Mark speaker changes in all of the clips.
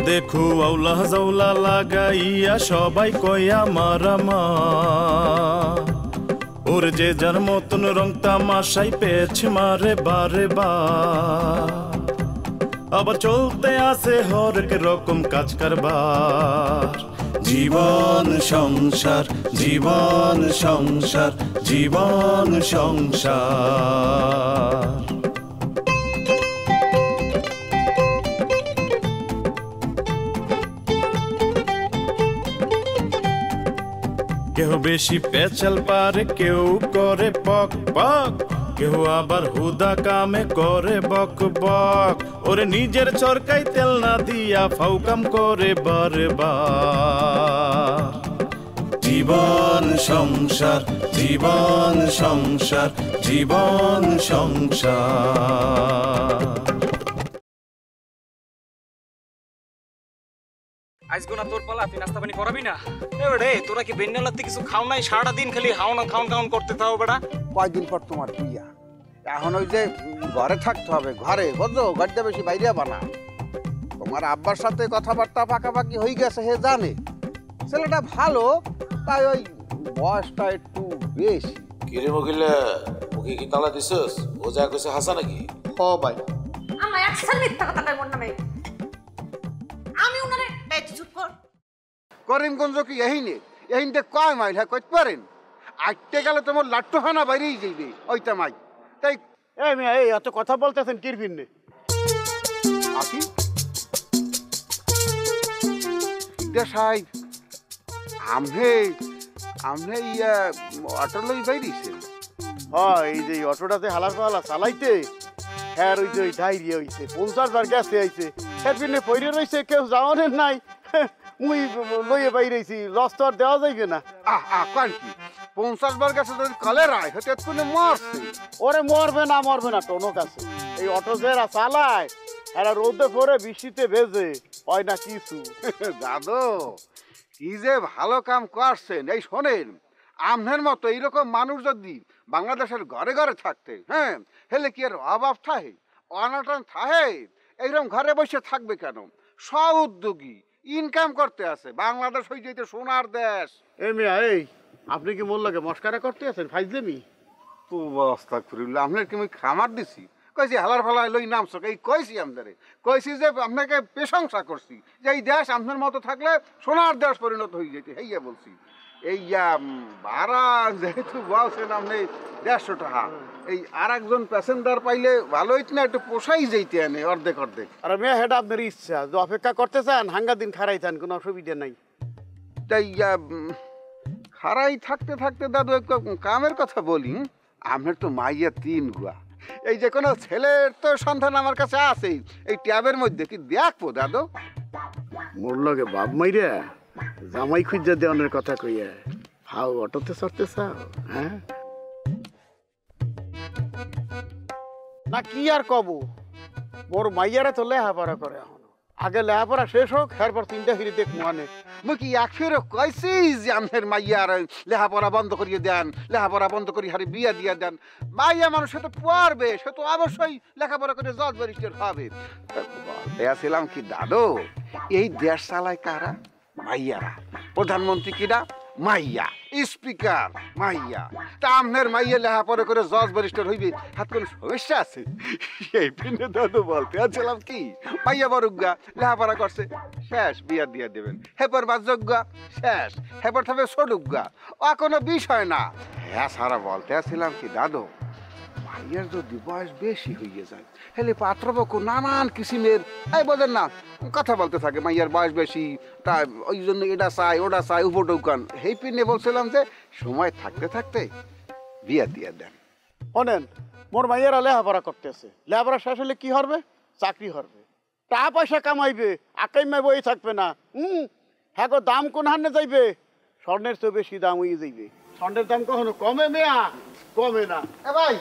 Speaker 1: দেখো আউলা জাউলা লাগাইয়া সবাই কয়া মারামা ওর যে যার মতন রং তামাশাই পেছ মারে বারে বার আবার চলতে আসে হরেক রকম কাজ কারবার জীবন সংসার জীবন সংসার জীবন সংসার কেউ বেশি পেঁচাল পারে কেউ করে পক পক কেউ আবার হুদা কামে করে বক বক ওরে নিজের চরকাই তেল না দিয়া ফাউ কাম করে বারে বার জীবন সংসার জীবন সংসার জীবন সংসার
Speaker 2: আজগো না তোর পালা তুই নাস্তা পানি করাবি না এবারে তোরা কি বেন্নালাতে কিছু খাও নাই সারা দিন খালি হাওনা খাওন খাওন করতে থাও বেটা
Speaker 3: কয়দিন পর তোমার বিয়া এখন ওই যে ঘরে থাকতে হবে ঘরে বুঝছো ঘরটা বেশি বাইরে বানা তোমার আব্বার সাথে কথাবার্তা পাকাপাকি হয়ে গেছে হে জানে ছেলেটা ভালো তাই ওই বয়সটা একটু বেশি
Speaker 4: কিরে মকিলা মুখে কি তালা দিছস ও যা কইছে হাসা নাকি
Speaker 3: হ ভাই
Speaker 5: আমার একসাথে মিথ্যা কথা কই মন নামে আমি উনারে এই চুপ কর
Speaker 3: করিমগঞ্জ কি এহিনে কয় মাইল হ্যাঁ কইতে পারেন আটতে গেলে তোমার লাট্টুখানা বাইরেই যাইবে ওইটা মাই তাই
Speaker 6: এই মিয়া এই এত কথা বলতেছেন কির ভিন্নে
Speaker 3: আপনি সাহেব আমনে আমনে ইয়া অটো লই বাইরিছেন
Speaker 6: হ্যাঁ এই যে অটোটাতে হালার পালা চালাইতে হ্যাঁ ওই যে ডায়রিয়া হইছে 50 বার গ্যাসে আইছে এর ভিন্নে পইরে রইছে কেউ যাওয়ানের নাই মুই লইয়ে বাইরেছি লস তো আর দেওয়া যাইবে না
Speaker 3: কার কি 50 বার গেছে যদি কলেরায় হতে কোনে মরছে
Speaker 6: ওরে মরবে না টোনো কাছে এই অটো যারা চালায় এরা রোদে পরে বৃষ্টিতে ভেজে হয় না কিছু
Speaker 3: দাদু কি যে ভালো কাম করছেন এই শোনেন আমনের মতো এইরকম মানুষ যদি বাংলাদেশের ঘরে ঘরে থাকতে হ্যাঁ হেলে কি আর অভাব থাকে অনাটন থাকে এইরকম ঘরে বসে থাকবে কেন সব উদ্যোগী ইনকাম করতে আছে বাংলাদেশ হয়ে যেতে সোনার দেশ
Speaker 6: এই মিয়া এই আপনি কি মোল্লাকে মস্কারা করতে আছেন ফাইজলেমি
Speaker 3: তো অবস্থা করিল আপনার কি আমি খামার দিছি কইছি হালার ফালায় লই নামছ এই কইছি আমাদের কইছি যে আপনাকে প্রশংসা করছি যে এই দেশ আপনার মতো থাকলে সোনার দেশ পরিণত হয়ে যেতে হেইয়া বলছি এই ভাড়া যেহেতু বলছেন আপনি 150 টাকা এই আর একজন প্যাসেঞ্জার পাইলে ভালো হইত না একটু পোষাই যেতে আনে অর্ধেক
Speaker 6: আর মেয়ে হেড আপনার ইচ্ছা যে অপেক্ষা করতে চান হাঙ্গা দিন খারাই চান কোনো অসুবিধা নাই
Speaker 3: তাই খারাই থাকতে থাকতে দাদু একটু কামের কথা বলি আপনার তো মাইয়া 3 গুয়া এই যে কোনো ছেলের তো সন্ধান আমার কাছে আছে এই ট্যাবের মধ্যে কি দেখবো দাদু
Speaker 6: মোর লগে বাপ মাইরা জামাই খুঁজা দেওয়ানের কথা কইয়া হাও অটোতে চড়তে চাও হ্যাঁ না কি আর কব মোর মাইয়ারা তো লেহাপড়া করে এখন আগে লেহাপড়া শেষ হোক এরপর 3টা হিরি দেখ মানে
Speaker 3: মুই কি একশোরে কইছি যে আপনার মাইয়ার লেহাপড়া বন্ধ করিয়ে দেন লেহাপড়া বন্ধ করি হারে বিয়া দিয়ে দেন মাইয়া মানুষ সে তো পড়বে সে তো অবশ্যই লেখাপড়া করে জজ ব্যারিস্টার হবে বলতেছিলাম কি দাদু এই দেশ চালায় কারা মাইয়ারা প্রধানমন্ত্রী কিরা মাইয়া স্পিকার মাইয়া তা আপনার মাইয়া লেখাপড়া করে জজ ব্যারিস্টার হইবে হাত কোনো সমস্যা আছে এই পিনে দাদু বলতে আছিলাম কি মাইয়া বড়ুগা লেখাপড়া করছে শেষ বিয়া দিয়ে দেবেন হেপর বাযোগ্য শেষ হেপর থাকবে ছোটুগা ও কোনো বিষয় না হ্যাঁ সারা বলতে আছিলাম কি দাদু মাইয়ার যদি বয়স বেশি হয়ে যায় হেলে পাত্রপক্ষ নানান কিসিমের এই বোঝেন না কথা বলতে থাকে মাইয়ার বয়স বেশি তা ওই জন্য এটা চাই ওটা চাই উপটৌকান এই পিনে বলছিলাম যে সময় থাকতে থাকতে বিয়া দিয়ে দেন
Speaker 6: শোনেন মোর মাইয়ারা লেহাপড়া করতেছে লেহাপড়া শেষ হলে কি হবে চাকরি হবে টাকা পয়সা কামাইবে আকাইমাই বই থাকবে না হ্যাঁ গো দাম কোন হানে যাইবে স্বর্ণের চেয়ে বেশি দাম হয়ে যাইবে স্বর্ণের দাম কখনো কমে মেয়া কমে না
Speaker 3: এ ভাই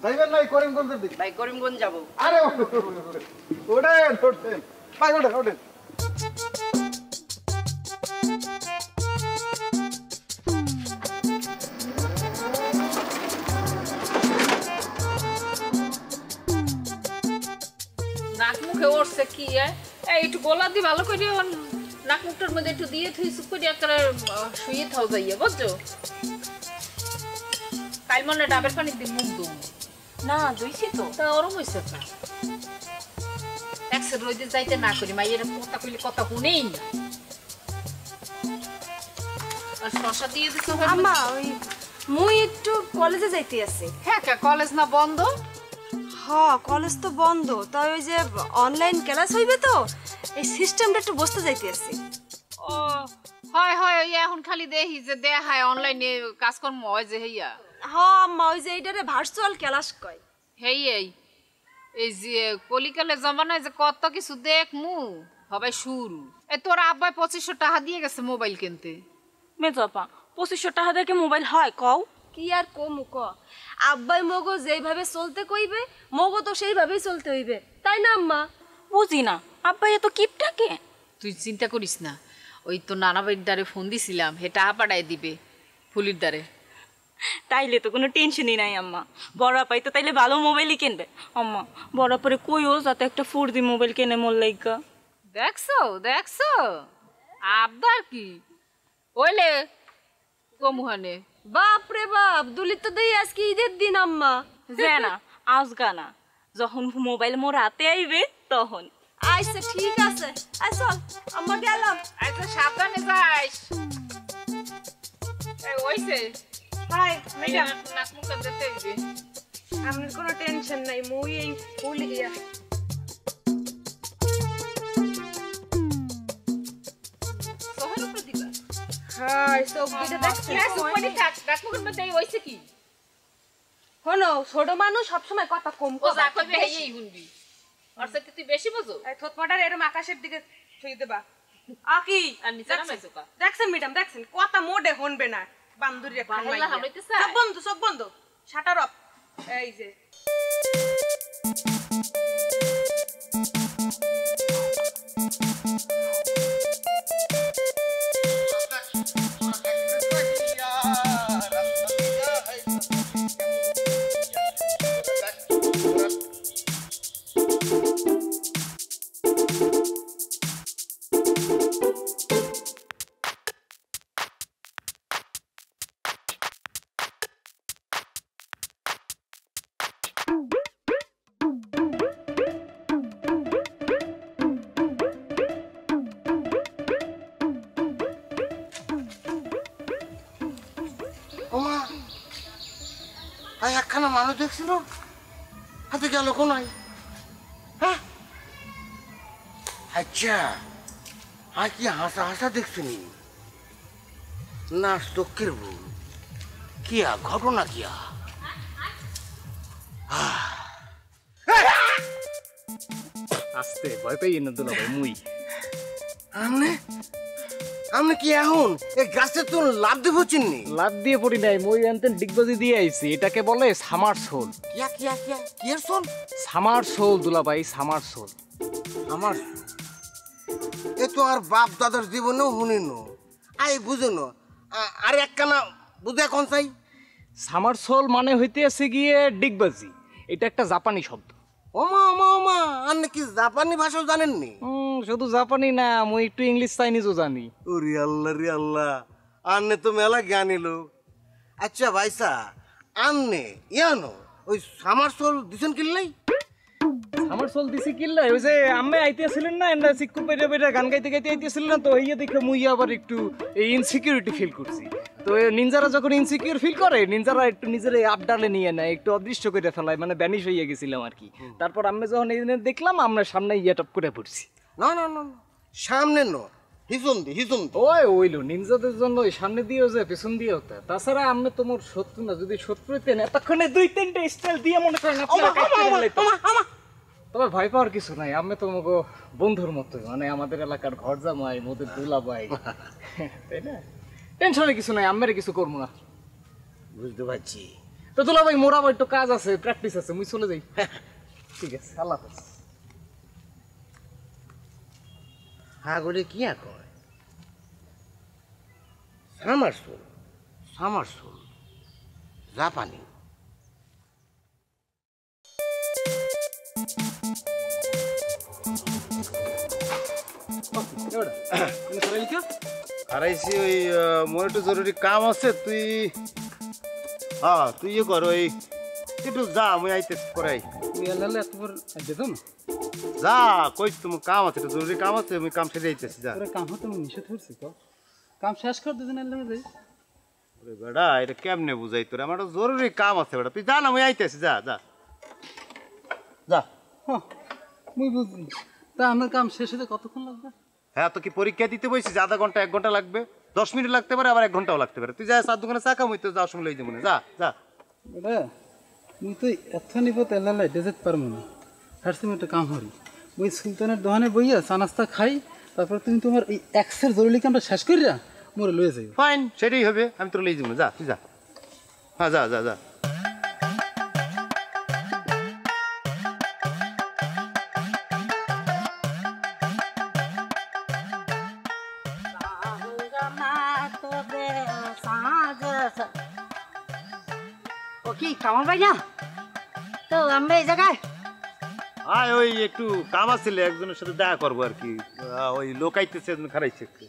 Speaker 3: যাইবেন নাই করিমগঞ্জের দিকে
Speaker 5: ভাই করিমগঞ্জ যাব
Speaker 3: আরে ওঠেন ভাই ওঠেন
Speaker 5: নাক মুখে উঠছে কি
Speaker 7: এই একটু গোলা দিয়ে ভালো করে নাক মুখটার মধ্যে একটু দিয়ে থুই চুপ করে একটা শুয়ে থাও যাইয়া বুঝছো কাল মনে ডাবের পানি দিয়ে মুখ দু
Speaker 5: না দুইছি তো
Speaker 7: তা ওরম হয়েছে না একসে রোদে যাইতে না করি মাইয়ের কথা কইলে কথা শুনেই না আর শশা দিয়ে দিছো
Speaker 5: আম্মা ওই মুই একটু কলেজে যাইতে আছি
Speaker 7: হ্যাঁ কে কলেজ না বন্ধ
Speaker 5: হ্যাঁ কলেজ তো বন্ধ তাই ওই যে অনলাইন ক্লাস হইবে তো এই সিস্টেমটা একটু বসতে যাইতে আছি
Speaker 7: ও হয় হয় এখন খালি দেখি যে দেখায় অনলাইনে কাজকর্ম হয় যে হইয়া
Speaker 5: হ্যাঁ আম্মা ওই যে এইটারে ভার্চুয়াল ক্লাস কয়
Speaker 7: হেই এই যে কলিকালের জমানায় যে কত কিছু দেখমু হবে শুরু এ তোর আব্বাই 2500 টাকা দিয়ে গেছে মোবাইল কিনতে
Speaker 5: মেজপা 2500 টাকা দিয়ে মোবাইল হয় কও কি আর কমু ক আব্বাই মগো যেইভাবে চলতে কইবে মগো তো সেইভাবেই চলতে হইবে তাই না আম্মা বুঝি না আব্বাই এত কিপটাকে
Speaker 7: তুই চিন্তা করিস না ওই তো নানা বাড়ির দ্বারে ফোন দিছিলাম হে টাকা পাঠায় দিবে ফুলির দ্বারে
Speaker 5: তাইলে তো কোনো টেনশনই নাই আম্মা বড় আপাই তো তাইলে ভালো মোবাইলই কিনবে আম্মা বড় পরে কইও যাতে একটা 4G মোবাইল কিনে মোর লাইগা
Speaker 7: দেখছো আবদার কি ওইলে কমুহানে
Speaker 5: বাপ রে বাপ দুলি তো দেই আজকে ঈদের দিন আম্মা জানা আজগা না যখন মোবাইল মোর হাতে আইবে তখন আচ্ছা ঠিক আছে আয় চল আম্মা গেলাম
Speaker 7: আচ্ছা সাবধানে যাইস এই ওইছে
Speaker 5: হাই ম্যাডাম
Speaker 7: নাক মুখ দিতে হইবে
Speaker 5: আপনার কোনো টেনশন নাই মুই এই ফুল ইয়া
Speaker 7: সোহেল প্রতিভা
Speaker 5: হাই সব বিটা দেখছেন
Speaker 7: না সুপারি থাক নাক মুখের মধ্যে ওইছে কি
Speaker 5: হনো ছোট মানুষ সব সময় কথা কম
Speaker 7: ও যা কইবে এই হুনবি আর সাথে তুই বেশি বুঝো
Speaker 5: এই থতমাটার এরম আকাশের দিকে ছুঁই দেবা আকি
Speaker 7: আর নিচে নামাইছো কা
Speaker 5: দেখছেন ম্যাডাম দেখছেন কথা মোডে হনবে না বান্দুরি একটা
Speaker 7: বাংলা হামাইতেছে
Speaker 5: সব বন্ধ শাটার অফ এই যে
Speaker 8: একখানা মানুষ দেখছিল হাতে গেল কোনায় হ্যাঁ আচ্ছা আর কি হাসা হাসা দেখছিনি না চোখের ভুল কিয়া ঘটনা কিয়া
Speaker 2: আস্তে ভয় পাই না দুলা ভাই মুই
Speaker 8: আমনে আমনে কি এখন এই গাছে তো লাভ দেব চিননি
Speaker 2: লাভ দিয়ে পড়ি নাই মই আনতেন ডিগবাজি দিয়ে আইছি এটাকে বলে সামার সোল
Speaker 8: কিয়া কিয়া কিয়া কিয়ের সোল
Speaker 2: সামার সোল দুলা ভাই সামার সোল
Speaker 8: আমার এ তো আর বাপ দাদার জীবনেও শুনিনো আই বুঝেনো আর একখানা বুঝে কোন চাই
Speaker 2: সামার সোল মানে হইতে আছে গিয়ে ডিগবাজি এটা একটা জাপানি শব্দ
Speaker 8: ওমা ওমা ওমা আর নাকি জাপানি ভাষাও জানেননি
Speaker 2: শুধু জাপানি না মই একটু ইংলিশ চাইনিজও জানি
Speaker 8: ও রে আল্লাহ আন্নে তো মেলা জ্ঞানী লোক আচ্ছা ভাইসা আন্নে ইয়ানো ওই সামার সোল দিছেন কিনলাই
Speaker 2: আমার সোল দিছি কিল্লাই ওই যে আম্মে আইতেছিলেন না এন্ডা সিক্কু পেরে পেরে গান গাইতে গাইতে আইতেছিলেন না তো হইয়া দেখে মুই আবার একটু ইনসিকিউরিটি ফিল করছি তো নিনজারা যখন ইনসিকিউর ফিল করে নিনজারা একটু নিজের আপডালে নিয়ে নেয় একটু অদৃশ্য করে ফেলায় মানে ব্যানিশ হইয়া গেছিলাম আর কি তারপর আমি যখন এই দেখলাম আমরা সামনে ইয়েটপ করে পড়ছি
Speaker 8: না না না সামনে নো হিজুন
Speaker 2: ওই ওইলো নিনজাদের জন্য ওই সামনে দিয়েও যে পেছন দিয়েও তা তাছাড়া আমি তোমার শত্রু না যদি শত্রু হইতেন এতক্ষণে 2-3টা স্টাইল দিয়ে মনে করেন তবে ভয় পাওয়ার কিছু নাই আমি তো মগো বন্ধুর মতো মানে আমাদের এলাকার ঘর জামাই মোদের দুলা ভাই তাই না টেনশনের কিছু নাই আমের কিছু করবো না
Speaker 8: বুঝতে পারছি
Speaker 2: তো দুলা ভাই মোরা একটু কাজ আছে প্র্যাকটিস আছে মুই চলে যাই ঠিক আছে আল্লাহ হাফেজ
Speaker 8: হ্যাঁ করে কি কয় সামার সোল জাপানি হারাইছি ওই মোর একটু জরুরি কাম আছে তুই হ্যাঁ তুই ইয়ে কর ওই একটু যা আমি আইতে করাই যা কই তুমি কাম আছে একটু জরুরি কাম আছে আমি কাম সেরে আইতেছি যা
Speaker 2: কাম হতো নিষেধ করছি তো কাম শেষ কর দুজন যাই
Speaker 8: ওরে বেড়া এটা কেমনে বুঝাই তোর আমার একটা জরুরি কাম আছে বেড়া তুই যা না আমি আইতেছি যা যা যা
Speaker 2: মুই বুঝলি তা আমার কাম শেষ হতে কতক্ষণ লাগবে
Speaker 8: হ্যাঁ তো কি পরীক্ষা দিতে বসছিস আধা ঘন্টা 1 ঘন্টা লাগবে 10 মিনিট লাগতে পারে আবার 1 ঘন্টাও লাগতে পারে তুই যা সাত দোকানে চা খাম হইতে যাওয়ার সময় লই যাবো না যা যা
Speaker 2: বেটা মুই তো এত নিব তেলা লাইতে যেতে পারবো না হারসিম একটা কাম হরি মুই সুলতানের দোকানে বইয়া চা নাস্তা খাই তারপর তুমি তোমার এই এক্সের জরুরি কামটা শেষ করিয়া মোরে লয়ে যাইও
Speaker 8: ফাইন সেটাই হবে আমি তোর লই যাবো না যা তুই যা হ্যাঁ যা যা যা
Speaker 9: ও কি কামাল ভাই না তো আমরা এই জায়গায়
Speaker 8: আয় ওই একটু কাম আছিল একজনের সাথে দেখা করবো আর কি ওই লোক আইতেছে খারাইছে একটু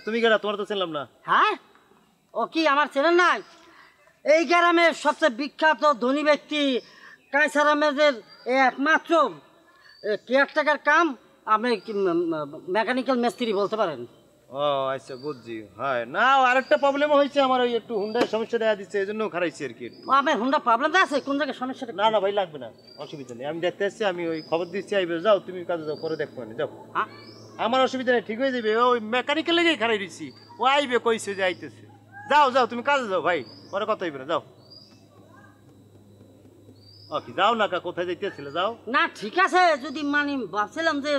Speaker 8: তুমি কেডা তোমার তো চিনলাম না
Speaker 9: হ্যাঁ ও কি আমার ছেলে নাই এই গ্রামের সবচেয়ে বিখ্যাত ধনী ব্যক্তি কায়সার আহমেদের একমাত্র কেয়ারটেকার কাম আপনি মেকানিক্যাল মিস্ত্রি বলতে পারেন
Speaker 8: ও আচ্ছা বুঝছি হ্যাঁ না আরেকটা প্রবলেম হয়েছে আমার ওই একটু হুন্ডার সমস্যা দেখা দিচ্ছে এই জন্য খারাইছি আর কি
Speaker 9: আপনার হুন্ডা প্রবলেমটা আছে কোন জায়গায় সমস্যাটা
Speaker 8: না না ভাই লাগবে না অসুবিধা নেই আমি দেখতে আসছি আমি ওই খবর দিচ্ছি আইবে যাও তুমি কাজে যাও পরে দেখবো না যাও আমার অসুবিধা নেই ঠিক হয়ে যাবে ওই মেকানিক্যাল লেগেই খারাই দিচ্ছি ও আইবে কইছে যে আইতেছে যাও যাও তুমি কাজে যাও ভাই পরে কথা হইবে না যাও কি যাও না কোথায় যাইতেছিলে যাও
Speaker 9: না ঠিক আছে যদি মানে ভাবছিলাম যে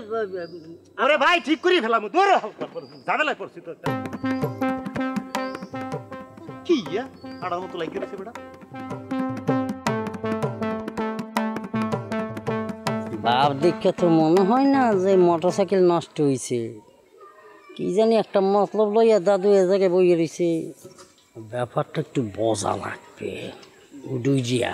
Speaker 8: আরে ভাই ঠিক করি ফেলাম দূর ঝামেলায় পড়ছি তো কি আড়ার মতো লাগিয়ে রয়েছে বেটা
Speaker 9: বাপ দেখে তো মনে হয় না যে মোটরসাইকেল নষ্ট হয়েছে কি জানি একটা মতলব লইয়া দাদু এ জায়গায় বইয়ে রয়েছে ব্যাপারটা একটু বোঝা লাগবে উডুইজিয়া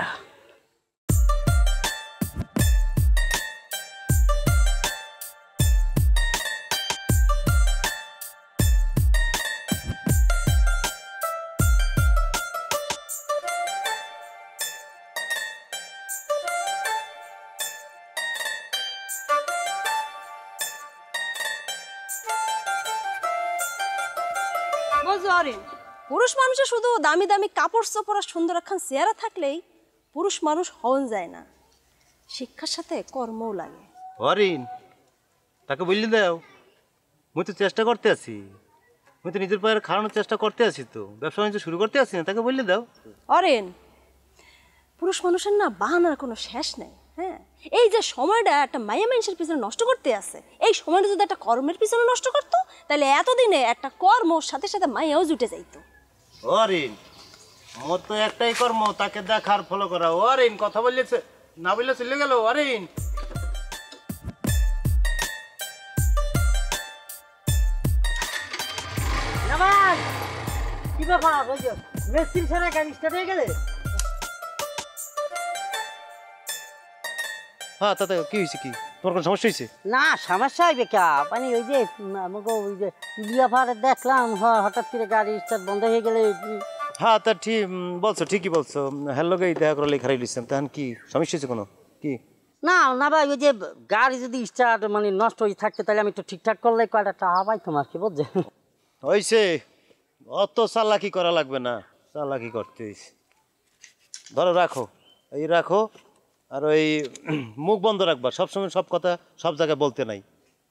Speaker 5: পুরুষ মানুষের শুধু দামি দামি কাপড় চোপড় আর সুন্দর একখান চেহারা থাকলেই পুরুষ মানুষ হন যায় না শিক্ষার সাথে কর্মও লাগে
Speaker 8: অরিন তাকে বললি দাও মুই তো চেষ্টা করতে আছি মুই তো নিজের পায়ের খাওয়ানোর চেষ্টা করতে আছি তো ব্যবসা বাণিজ্য শুরু করতে আছি না তাকে বললি দাও
Speaker 5: অরেন পুরুষ মানুষের না বাহানার কোনো শেষ নেই হ্যাঁ এই যে সময়টা একটা মায়া মানুষের পিছনে নষ্ট করতে আছে এই সময়টা যদি একটা কর্মের পিছনে নষ্ট করতো তাহলে এতদিনে একটা কর্মর সাথে সাথে মায়াও জুটে যাইতো
Speaker 8: অরিন মোর তো একটাই কর্ম তাকে দেখার ফলো করা অরিন কথা বললেছে না বললে চলে গেল অরিন
Speaker 9: কি ব্যাপার মিস্ত্রি ছাড়া গাড়ি স্টার্ট হয়ে গেলে
Speaker 8: হ্যাঁ তাতে কি হয়েছে কি তোমার কোনো সমস্যা হয়েছে
Speaker 9: না সমস্যা হইবে কা মানে ওই যে আমাকে ওই যে লিয়াফারে দেখলাম হঠাৎ করে গাড়ি স্টার্ট বন্ধ হয়ে গেলে
Speaker 8: হ্যাঁ তা ঠিক বলছো ঠিকই বলছো হ্যালো গাই দেখা করলে খারাই লিখছেন তখন কি সমস্যা হয়েছে কোনো কি
Speaker 9: না না ভাই ওই যে গাড়ি যদি স্টার্ট মানে নষ্ট হয়ে থাকতে তাহলে আমি একটু ঠিকঠাক করলে কয়টা টাকা পাই তোমার কি বুঝছে
Speaker 8: হয়েছে অত চালাকি করা লাগবে না চালাকি করতে হয়েছে ধরো রাখো এই রাখো আর ওই মুখ বন্ধ রাখবা সবসময় সব কথা সব জায়গায় বলতে নাই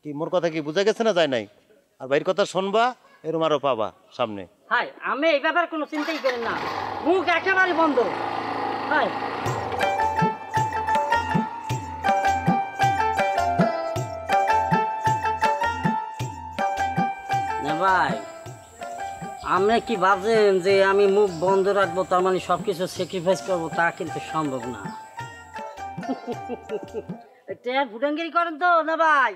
Speaker 8: কি মোর কথা কি বোঝা গেছে না যায় নাই আর বাইরের কথা শুনবা এরম আরও পাবা সামনে
Speaker 9: হাই আমি এই ব্যাপারে কোনো চিন্তাই করি না মুখ একেবারে বন্ধ হাই না ভাই আপনি কি ভাবছেন যে আমি মুখ বন্ধ রাখবো তার মানে সব কিছু স্যাক্রিফাইস করবো তা কিন্তু সম্ভব না টেহার ফুটাঙ্গিরি করেন তো না ভাই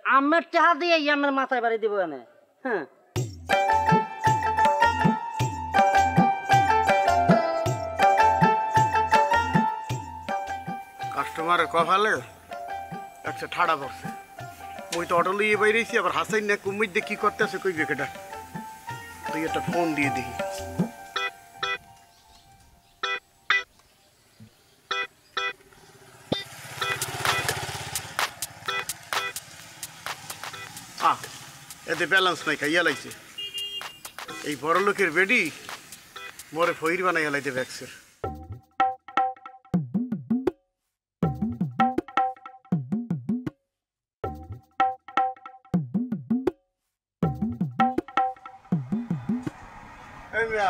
Speaker 9: আমার টেহা দিয়ে আমার মাথায় বাড়ি দিব এনে হ্যাঁ
Speaker 6: কাস্টমারের কপালে একটা ঠাড়া পড়ছে ওই তো অটো লিয়ে বাইরেছি, আবার হাসাইন না কুমির দিয়ে কি করতে আছে কই বেকেটা, তুই একটা ফোন দিয়ে দিই। এতে ব্যালেন্স নাই, খাইয়া লাইছে। এই বড় লোকের বেডি মরে ফইর বানাইয়া লাইতে ব্যাক্সের। এই মিয়া,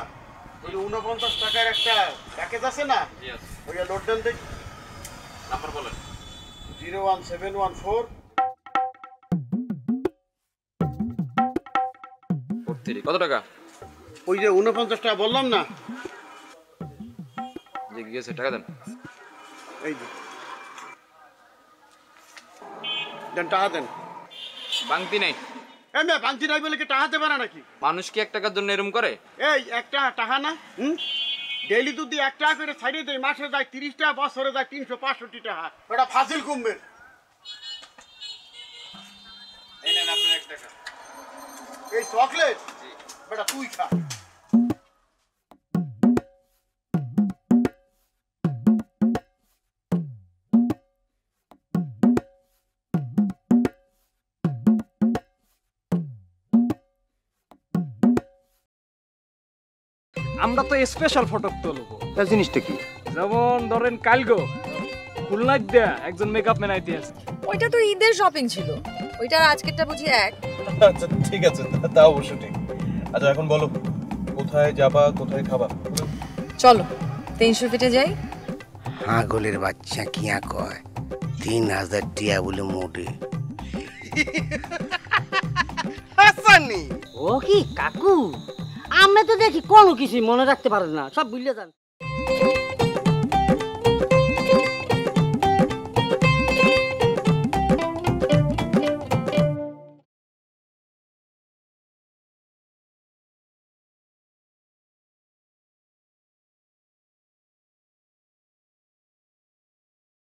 Speaker 6: ওই 49 টাকার একটা প্যাকেজ আছে না, ওইটা লোড দেন দেখি। নাম্বার বলেন। 01714
Speaker 10: কত টাকা?
Speaker 6: ওই যে 49 টাকা বললাম না,
Speaker 10: যে গিয়েছে টাকা দেন।
Speaker 6: এই যে দেন, টাকা দেন।
Speaker 10: বাংতি নাই।
Speaker 6: এই মেয়ে, বাংতি নাই বলে কি টাকা দেবে না নাকি?
Speaker 10: মানুষ কি 1 টাকার জন্য এরম করে?
Speaker 6: এই একটা টাকা না, ডেইলি যদি 1 টাকা করে ছাড়িয়ে দেয়, মাসে যায় 30 টাকা, বছরে যায় 365 টাকা। ওটা ফাজিল কমবে।
Speaker 10: এই নেন আপনার 1 টাকা।
Speaker 6: এই চকলেট বেটা তুই খা।
Speaker 2: আমরা তো স্পেশাল ফটো তুলবো।
Speaker 10: জিনিসটা কি?
Speaker 2: যেমন ধরেন কালগো খুলনার দিয়া একজন মেকআপ ম্যান আইতে আছে।
Speaker 11: ওইটা তো ঈদের শপিং ছিল, ওইটা আর আজকেরটা বুঝি এক।
Speaker 12: আচ্ছা ঠিক আছে, তা অবশ্য ঠিক। আচ্ছা এখন বলো কোথায় যাবা, কোথায় খাবা?
Speaker 11: চলো 300 ফিটে যাই।
Speaker 13: হাগলের বাচ্চা কিয়া কয় 3000 টিয়া বলে মোটে।
Speaker 9: ও কি কাকু, আমরা তো দেখি কোনো কিছু মনে রাখতে পারেন না, সব ভুলে যান।